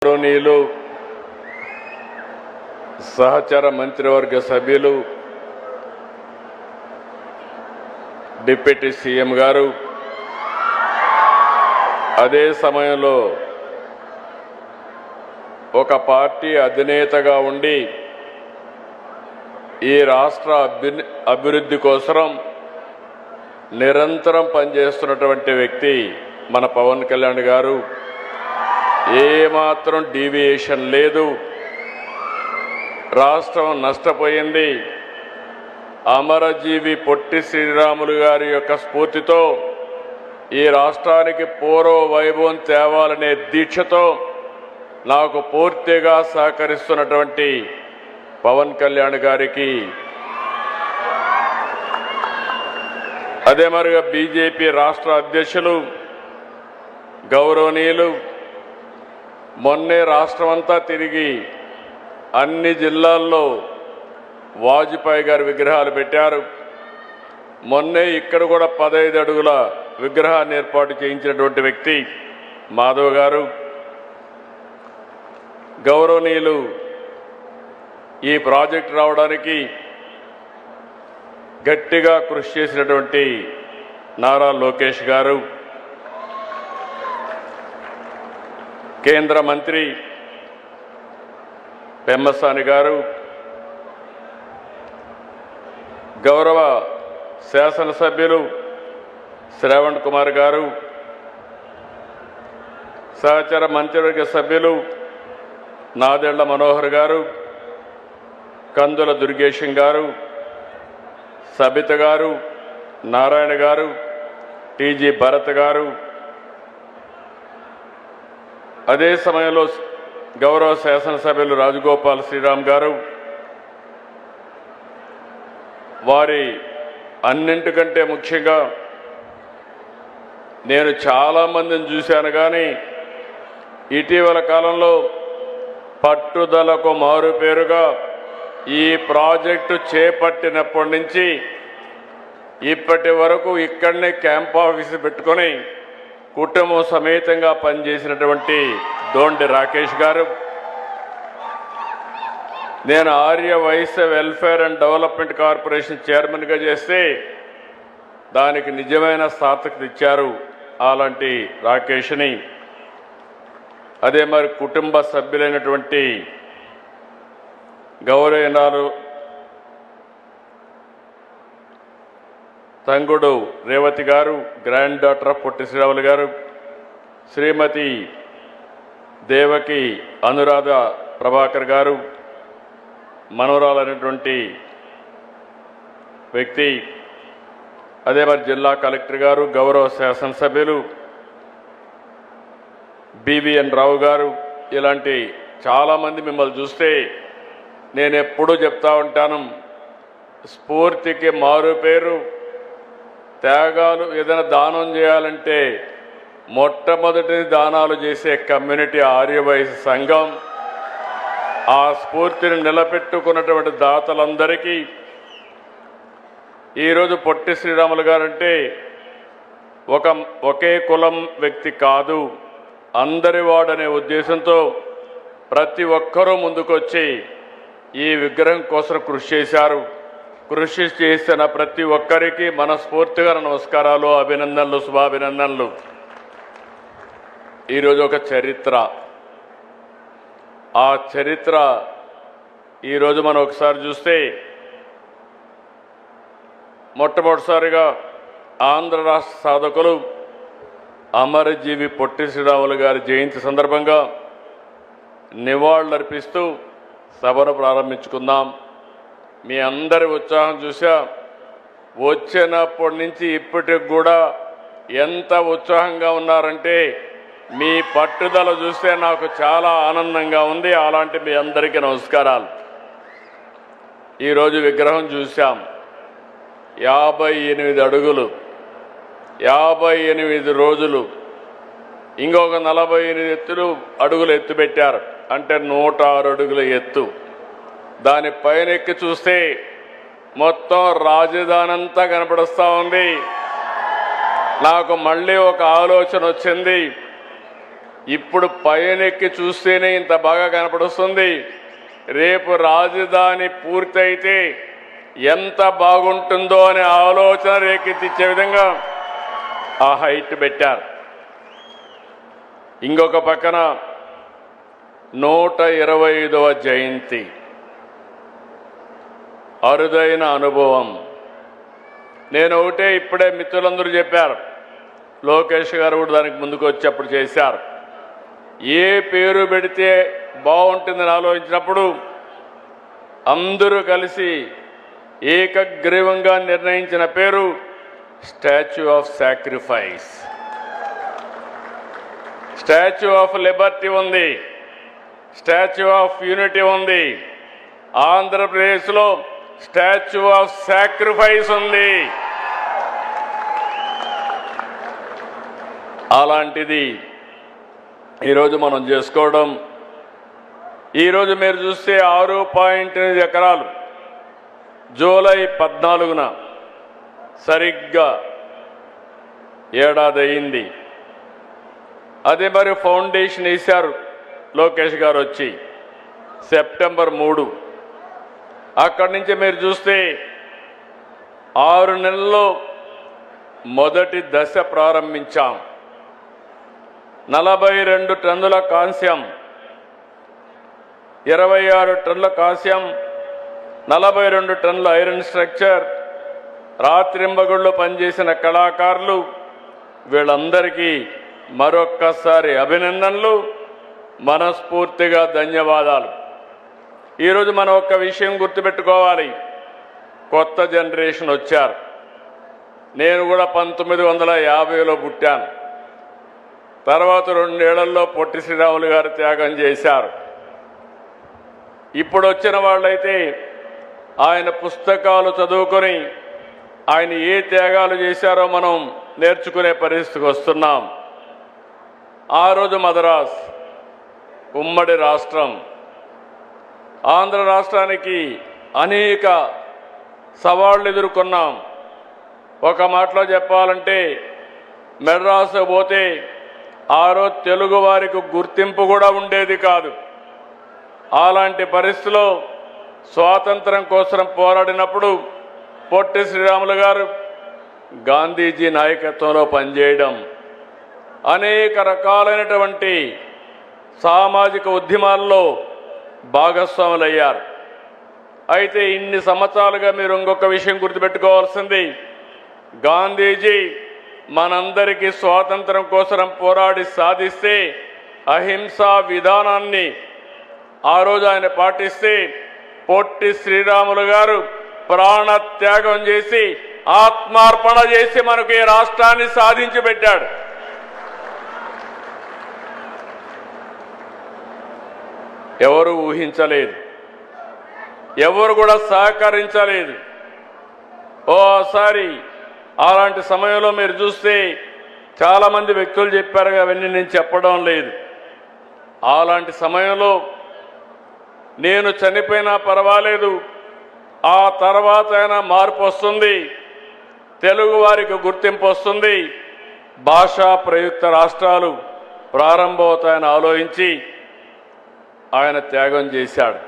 గౌరవనీయులు సహచర మంత్రివర్గ సభ్యులు డిప్యూటీ సీఎం గారు అదే సమయంలో ఒక పార్టీ అధినేతగా ఉండి ఈ రాష్ట్ర అభివృద్ధి కోసం నిరంతరం పనిచేస్తున్నటువంటి వ్యక్తి మన పవన్ కళ్యాణ్ గారు. ఏమాత్రం డీవియేషన్ లేదు. రాష్ట్రం నష్టపోయింది. అమరజీవి పొట్టి శ్రీరాములు గారి యొక్క స్ఫూర్తితో ఈ రాష్ట్రానికి పూర్వ వైభవం తేవాలనే దీక్షతో నాకు పూర్తిగా సహకరిస్తున్నటువంటి పవన్ కళ్యాణ్ గారికి, అదే మరిగా బీజేపీ రాష్ట్ర అధ్యక్షులు గౌరవనీయులు మొన్నే రాష్ట్రమంతా తిరిగి అన్ని జిల్లాల్లో వాజ్పేయి గారి విగ్రహాలు పెట్టారు. మొన్నే ఇక్కడ కూడా 15 అడుగుల విగ్రహాన్ని ఏర్పాటు చేయించినటువంటి వ్యక్తి మాధవ్ గారు. గౌరవనీయులు ఈ ప్రాజెక్టు రావడానికి గట్టిగా కృషి చేసినటువంటి నారా లోకేష్ గారు, కేంద్ర మంత్రి పెమ్మసాని గారు, గౌరవ శాసనసభ్యులు శ్రావణ్ కుమార్ గారు, సహచర మంత్రివర్గ సభ్యులు నాదెళ్ల మనోహర్ గారు, కందుల దుర్గేశం గారు, సబిత గారు, నారాయణ గారు, టీజీ భరత్ గారు, అదే సమయంలో గౌరవ శాసనసభ్యులు రాజగోపాల్ శ్రీరామ్ గారు, వారి అన్నింటికంటే ముఖ్యంగా నేను చాలామందిని చూశాను, కానీ ఇటీవల కాలంలో పట్టుదలకు మారుపేరుగా ఈ ప్రాజెక్టు చేపట్టినప్పటి నుంచి ఇప్పటి వరకు ఇక్కడనే క్యాంప్ ఆఫీసు పెట్టుకొని కుటుంబం సమేతంగా పనిచేసినటువంటి దోండి రాకేష్ గారు, నేను Arya Vaishya welfare and development corporation చైర్మన్గా చేస్తే దానికి నిజమైన సార్థకత ఇచ్చారు అలాంటి రాకేష్ని. అదే మరి కుటుంబ సభ్యులైనటువంటి గౌరవనీయులు తంగుడు రేవతి గారు, grand daughter of Potti Sriramulu గారు, శ్రీమతి దేవకి అనురాధ ప్రభాకర్ గారు, మనవరాలైనటువంటి వ్యక్తి, అదే మరి జిల్లా కలెక్టర్ గారు, గౌరవ శాసనసభ్యులు బివిఎన్ రావు గారు, ఇలాంటి చాలామంది మిమ్మల్ని చూస్తే నేను ఎప్పుడూ చెప్తా ఉంటాను, స్ఫూర్తికి మారు పేరు త్యాగాలు. ఏదైనా దానం చేయాలంటే మొట్టమొదటి దానాలు చేసే కమ్యూనిటీ ఆర్యవైశ్య సంఘం. ఆ స్ఫూర్తిని నిలబెట్టుకున్నటువంటి దాతలందరికీ ఈరోజు పొట్టి శ్రీరాములు గారంటే ఒకే కులం వ్యక్తి కాదు, అందరి వాడనే ఉద్దేశంతో ప్రతి ఒక్కరూ ముందుకొచ్చి ఈ విగ్రహం కోసం కృషి చేశారు. కృషి చేసిన ప్రతి ఒక్కరికి మనస్ఫూర్తిగా నమస్కారాలు, అభినందనలు, శుభాభినందనలు. ఈరోజు ఒక చరిత్ర. ఆ చరిత్ర ఈరోజు మనం ఒకసారి చూస్తే మొట్టమొదటిసారిగా ఆంధ్ర రాష్ట్ర సాధకులు అమరజీవి పొట్టి శ్రీరాములు గారి జయంతి సందర్భంగా నివాళులర్పిస్తూ సభను ప్రారంభించుకుందాం. మీ అందరి ఉత్సాహం చూసా, వచ్చినప్పటి నుంచి ఇప్పటికి కూడా ఎంత ఉత్సాహంగా ఉన్నారంటే మీ పట్టుదల చూస్తే నాకు చాలా ఆనందంగా ఉంది. అలాంటి మీ అందరికీ నమస్కారాలు. ఈరోజు విగ్రహం చూసాం, 58 అడుగులు, 58 రోజులు, ఇంకొక 48 అడుగులు ఎత్తు పెట్టారు, అంటే 106 అడుగుల ఎత్తు. దానిపైన ఎక్కి చూస్తే మొత్తం రాజధాని అంతా కనపడుస్తూ ఉంది. నాకు మళ్ళీ ఒక ఆలోచన వచ్చింది. ఇప్పుడు పైనెక్కి చూస్తేనే ఇంత బాగా కనపడుస్తుంది. రేపు రాజధాని పూర్తయితే ఎంత బాగుంటుందో అనే ఆలోచన రేకెత్తించే విధంగా ఆ హైట్ పెట్టారు. ఇంకొక పక్కన 125వ జయంతి, అరుదైన అనుభవం. నేను ఒకటే ఇప్పుడే మిత్రులందరూ చెప్పారు, లోకేష్ గారు కూడా దానికి ముందుకు వచ్చి అప్పుడు చేశారు. ఏ పేరు పెడితే బాగుంటుందని ఆలోచించినప్పుడు అందరూ కలిసి ఏకగ్రీవంగా నిర్ణయించిన పేరు statue of sacrifice. Statue of Liberty ఉంది, స్టాచ్యూ ఆఫ్ యూనిటీ ఉంది, ఆంధ్రప్రదేశ్లో స్టాచ్యూ ఆఫ్ సాక్రిఫైస్ ఉంది. అలాంటిది ఈరోజు మనం చేసుకోవడం. ఈరోజు మీరు చూస్తే 6.8 ఎకరాలు జూలై 14న సరిగ్గా ఏడాది అయింది. అదే మరి ఫౌండేషన్ వేశారు లోకేష్ గారు వచ్చి సెప్టెంబర్ 3. అక్కడి నుంచి మీరు చూస్తే 6 నెలల్లో మొదటి దశ ప్రారంభించాం. 42 టన్నుల కాంస్యం, 26 టన్నుల కాంస్యం, 42 టన్నుల ఐరన్ స్ట్రక్చర్, రాత్రింబగుళ్ళు పనిచేసిన కళాకారులు, వీళ్ళందరికీ మరొక్కసారి అభినందనలు, మనస్ఫూర్తిగా ధన్యవాదాలు. ఈరోజు మనం ఒక్క విషయం గుర్తుపెట్టుకోవాలి, కొత్త జనరేషన్ వచ్చారు. నేను కూడా 1950లో పుట్టాను. తర్వాత 2 ఏళ్లలో పొట్టి శ్రీరాములు గారు త్యాగం చేశారు. ఇప్పుడు వచ్చిన వాళ్ళైతే ఆయన పుస్తకాలు చదువుకొని ఆయన ఏ త్యాగాలు చేశారో మనం నేర్చుకునే పరిస్థితికి వస్తున్నాం. ఆ రోజు మద్రాస్ ఉమ్మడి రాష్ట్రం, ఆంధ్ర రాష్ట్రానికి అనేక సవాళ్లు ఎదుర్కొన్నాం. ఒక మాటలో చెప్పాలంటే మెడ్రాసు పోతే ఆ రోజు తెలుగు వారికి గుర్తింపు కూడా ఉండేది కాదు. అలాంటి పరిస్థితిలో స్వాతంత్రం కోసం పోరాడినప్పుడు పొట్టి శ్రీరాములు గారు గాంధీజీ నాయకత్వంలో పనిచేయడం, అనేక రకాలైనటువంటి సామాజిక ఉద్యమాల్లో భాగస్వాములయ్యారు. అయితే ఇన్ని సంవత్సరాలుగా మీరు ఇంకొక విషయం గుర్తుపెట్టుకోవాల్సింది, గాంధీజీ మనందరికీ స్వాతంత్రం కోసం పోరాడి సాధిస్తే అహింసా విధానాన్ని ఆ రోజు ఆయన పాటిస్తే పొట్టి శ్రీరాములు గారు ప్రాణత్యాగం చేసి ఆత్మార్పణ చేసి మనకు ఈ రాష్ట్రాన్ని సాధించి పెట్టాడు. ఎవరు ఊహించలేదు, ఎవరు కూడా సహకరించలేదు. ఓసారి అలాంటి సమయంలో మీరు చూస్తే చాలామంది వ్యక్తులు చెప్పారు, అవన్నీ నేను చెప్పడం లేదు. అలాంటి సమయంలో నేను చనిపోయినా పర్వాలేదు, ఆ తర్వాత అయినా మార్పు వస్తుంది, తెలుగు వారికి గుర్తింపు వస్తుంది, భాషా ప్రయుక్త రాష్ట్రాలు ప్రారంభమవుతాయని ఆలోచించి ఆయన త్యాగం చేశాడు.